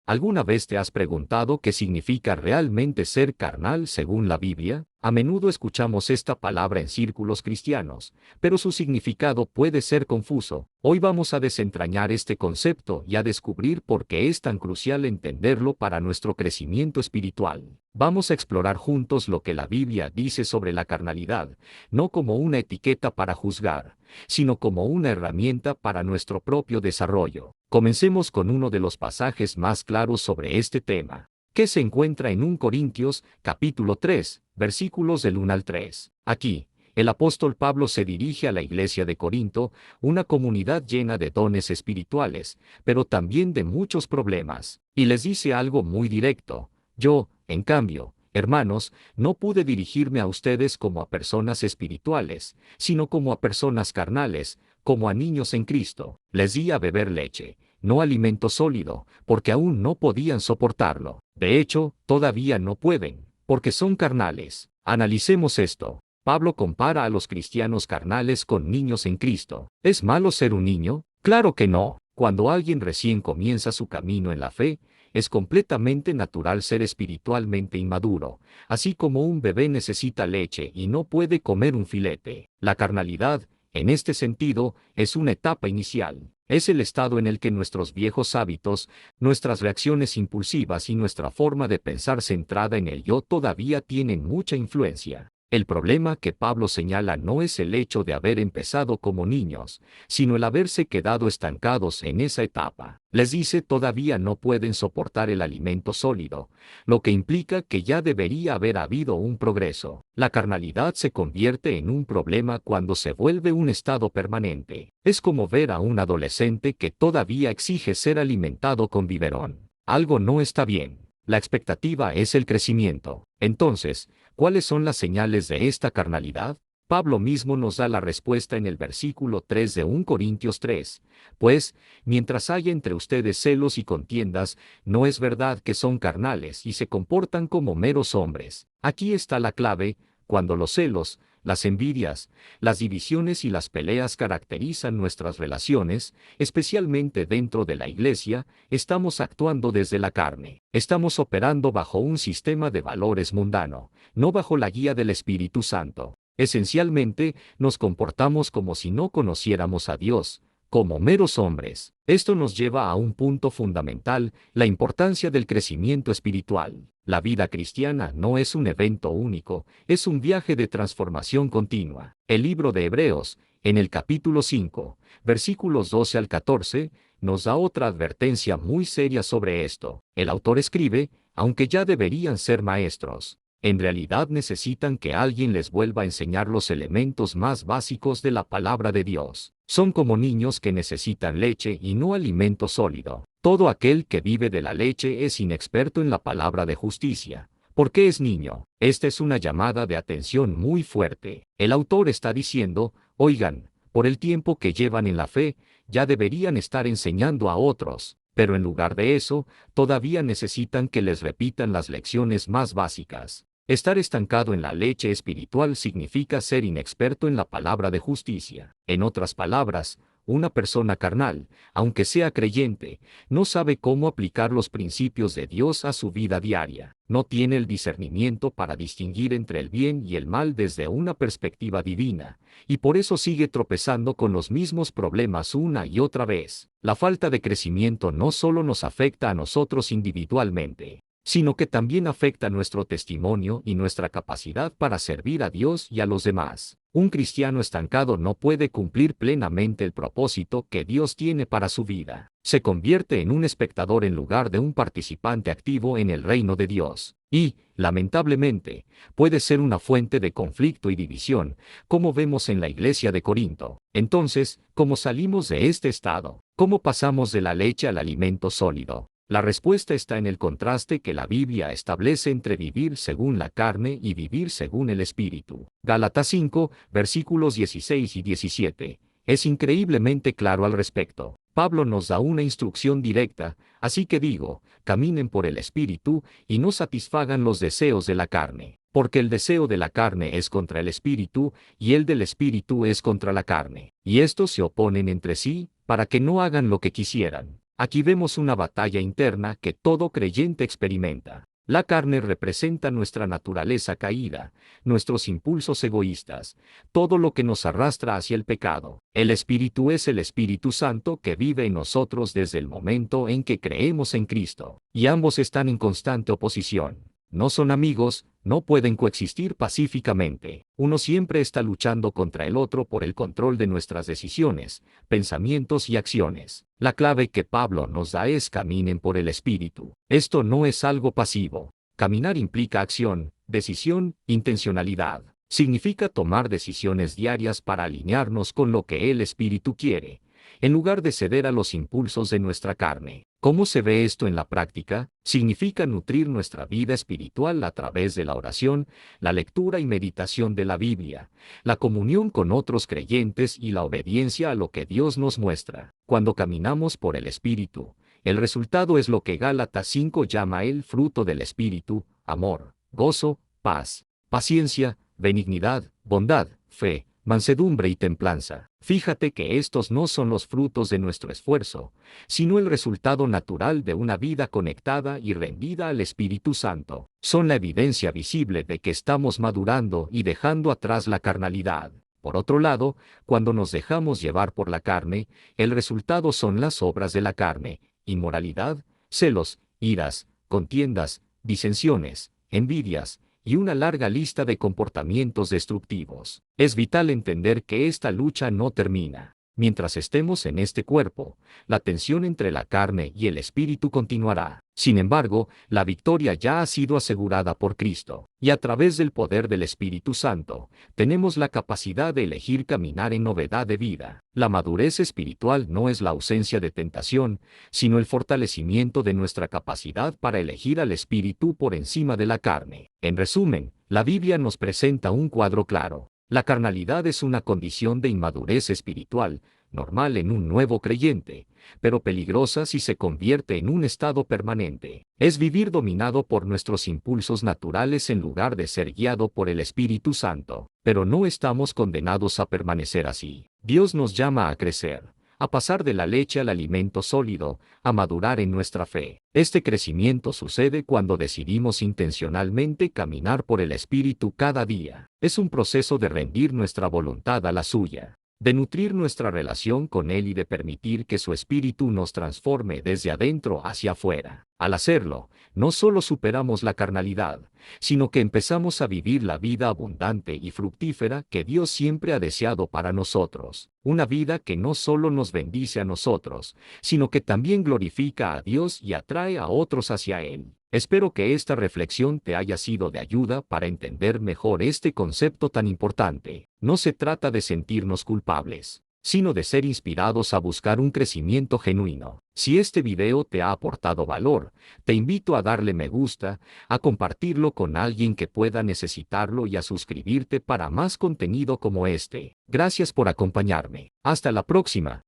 ¿Alguna vez te has preguntado qué significa realmente ser carnal según la Biblia? A menudo escuchamos esta palabra en círculos cristianos, pero su significado puede ser confuso. Hoy vamos a desentrañar este concepto y a descubrir por qué es tan crucial entenderlo para nuestro crecimiento espiritual. Vamos a explorar juntos lo que la Biblia dice sobre la carnalidad, no como una etiqueta para juzgar, sino como una herramienta para nuestro propio desarrollo. Comencemos con uno de los pasajes más claros sobre este tema, que se encuentra en 1 Corintios, capítulo 3, versículos del 1 al 3. Aquí, el apóstol Pablo se dirige a la iglesia de Corinto, una comunidad llena de dones espirituales, pero también de muchos problemas, y les dice algo muy directo. Yo, en cambio, hermanos, no pude dirigirme a ustedes como a personas espirituales, sino como a personas carnales, como a niños en Cristo. Les di a beber leche, no alimento sólido, porque aún no podían soportarlo. De hecho, todavía no pueden, porque son carnales. Analicemos esto. Pablo compara a los cristianos carnales con niños en Cristo. ¿Es malo ser un niño? Claro que no. Cuando alguien recién comienza su camino en la fe, es completamente natural ser espiritualmente inmaduro, así como un bebé necesita leche y no puede comer un filete. La carnalidad, en este sentido, es una etapa inicial. Es el estado en el que nuestros viejos hábitos, nuestras reacciones impulsivas y nuestra forma de pensar centrada en el yo todavía tienen mucha influencia. El problema que Pablo señala no es el hecho de haber empezado como niños, sino el haberse quedado estancados en esa etapa. Les dice todavía no pueden soportar el alimento sólido, lo que implica que ya debería haber habido un progreso. La carnalidad se convierte en un problema cuando se vuelve un estado permanente. Es como ver a un adolescente que todavía exige ser alimentado con biberón. Algo no está bien. La expectativa es el crecimiento. Entonces, ¿cuáles son las señales de esta carnalidad? Pablo mismo nos da la respuesta en el versículo 3 de 1 Corintios 3. Pues, mientras haya entre ustedes celos y contiendas, no es verdad que son carnales y se comportan como meros hombres. Aquí está la clave: cuando los celos, las envidias, las divisiones y las peleas caracterizan nuestras relaciones, especialmente dentro de la iglesia, estamos actuando desde la carne. Estamos operando bajo un sistema de valores mundano, no bajo la guía del Espíritu Santo. Esencialmente, nos comportamos como si no conociéramos a Dios, como meros hombres. Esto nos lleva a un punto fundamental: la importancia del crecimiento espiritual. La vida cristiana no es un evento único, es un viaje de transformación continua. El libro de Hebreos, en el capítulo 5, versículos 12 al 14, nos da otra advertencia muy seria sobre esto. El autor escribe: aunque ya deberían ser maestros, en realidad necesitan que alguien les vuelva a enseñar los elementos más básicos de la palabra de Dios. Son como niños que necesitan leche y no alimento sólido. Todo aquel que vive de la leche es inexperto en la palabra de justicia. ¿Por qué es niño? Esta es una llamada de atención muy fuerte. El autor está diciendo: oigan, por el tiempo que llevan en la fe, ya deberían estar enseñando a otros, pero en lugar de eso, todavía necesitan que les repitan las lecciones más básicas. Estar estancado en la leche espiritual significa ser inexperto en la palabra de justicia. En otras palabras, una persona carnal, aunque sea creyente, no sabe cómo aplicar los principios de Dios a su vida diaria. No tiene el discernimiento para distinguir entre el bien y el mal desde una perspectiva divina, y por eso sigue tropezando con los mismos problemas una y otra vez. La falta de crecimiento no solo nos afecta a nosotros individualmente, sino que también afecta nuestro testimonio y nuestra capacidad para servir a Dios y a los demás. Un cristiano estancado no puede cumplir plenamente el propósito que Dios tiene para su vida. Se convierte en un espectador en lugar de un participante activo en el reino de Dios. Y, lamentablemente, puede ser una fuente de conflicto y división, como vemos en la iglesia de Corinto. Entonces, ¿cómo salimos de este estado? ¿Cómo pasamos de la leche al alimento sólido? La respuesta está en el contraste que la Biblia establece entre vivir según la carne y vivir según el Espíritu. Gálatas 5, versículos 16 y 17. Es increíblemente claro al respecto. Pablo nos da una instrucción directa: así que digo, caminen por el Espíritu, y no satisfagan los deseos de la carne. Porque el deseo de la carne es contra el Espíritu, y el del Espíritu es contra la carne. Y estos se oponen entre sí, para que no hagan lo que quisieran. Aquí vemos una batalla interna que todo creyente experimenta. La carne representa nuestra naturaleza caída, nuestros impulsos egoístas, todo lo que nos arrastra hacia el pecado. El Espíritu es el Espíritu Santo que vive en nosotros desde el momento en que creemos en Cristo, y ambos están en constante oposición. No son amigos, no pueden coexistir pacíficamente. Uno siempre está luchando contra el otro por el control de nuestras decisiones, pensamientos y acciones. La clave que Pablo nos da es caminen por el Espíritu. Esto no es algo pasivo. Caminar implica acción, decisión, intencionalidad. Significa tomar decisiones diarias para alinearnos con lo que el Espíritu quiere, en lugar de ceder a los impulsos de nuestra carne. ¿Cómo se ve esto en la práctica? Significa nutrir nuestra vida espiritual a través de la oración, la lectura y meditación de la Biblia, la comunión con otros creyentes y la obediencia a lo que Dios nos muestra. Cuando caminamos por el Espíritu, el resultado es lo que Gálatas 5 llama el fruto del Espíritu: amor, gozo, paz, paciencia, benignidad, bondad, fe, mansedumbre y templanza. Fíjate que estos no son los frutos de nuestro esfuerzo, sino el resultado natural de una vida conectada y rendida al Espíritu Santo. Son la evidencia visible de que estamos madurando y dejando atrás la carnalidad. Por otro lado, cuando nos dejamos llevar por la carne, el resultado son las obras de la carne: inmoralidad, celos, iras, contiendas, disensiones, envidias, y una larga lista de comportamientos destructivos. Es vital entender que esta lucha no termina. Mientras estemos en este cuerpo, la tensión entre la carne y el espíritu continuará. Sin embargo, la victoria ya ha sido asegurada por Cristo, y a través del poder del Espíritu Santo, tenemos la capacidad de elegir caminar en novedad de vida. La madurez espiritual no es la ausencia de tentación, sino el fortalecimiento de nuestra capacidad para elegir al Espíritu por encima de la carne. En resumen, la Biblia nos presenta un cuadro claro. La carnalidad es una condición de inmadurez espiritual, normal en un nuevo creyente, pero peligrosa si se convierte en un estado permanente. Es vivir dominado por nuestros impulsos naturales en lugar de ser guiado por el Espíritu Santo. Pero no estamos condenados a permanecer así. Dios nos llama a crecer, a pasar de la leche al alimento sólido, a madurar en nuestra fe. Este crecimiento sucede cuando decidimos intencionalmente caminar por el Espíritu cada día. Es un proceso de rendir nuestra voluntad a la suya, de nutrir nuestra relación con Él y de permitir que su Espíritu nos transforme desde adentro hacia afuera. Al hacerlo, no solo superamos la carnalidad, sino que empezamos a vivir la vida abundante y fructífera que Dios siempre ha deseado para nosotros. Una vida que no solo nos bendice a nosotros, sino que también glorifica a Dios y atrae a otros hacia Él. Espero que esta reflexión te haya sido de ayuda para entender mejor este concepto tan importante. No se trata de sentirnos culpables, sino de ser inspirados a buscar un crecimiento genuino. Si este video te ha aportado valor, te invito a darle me gusta, a compartirlo con alguien que pueda necesitarlo y a suscribirte para más contenido como este. Gracias por acompañarme. Hasta la próxima.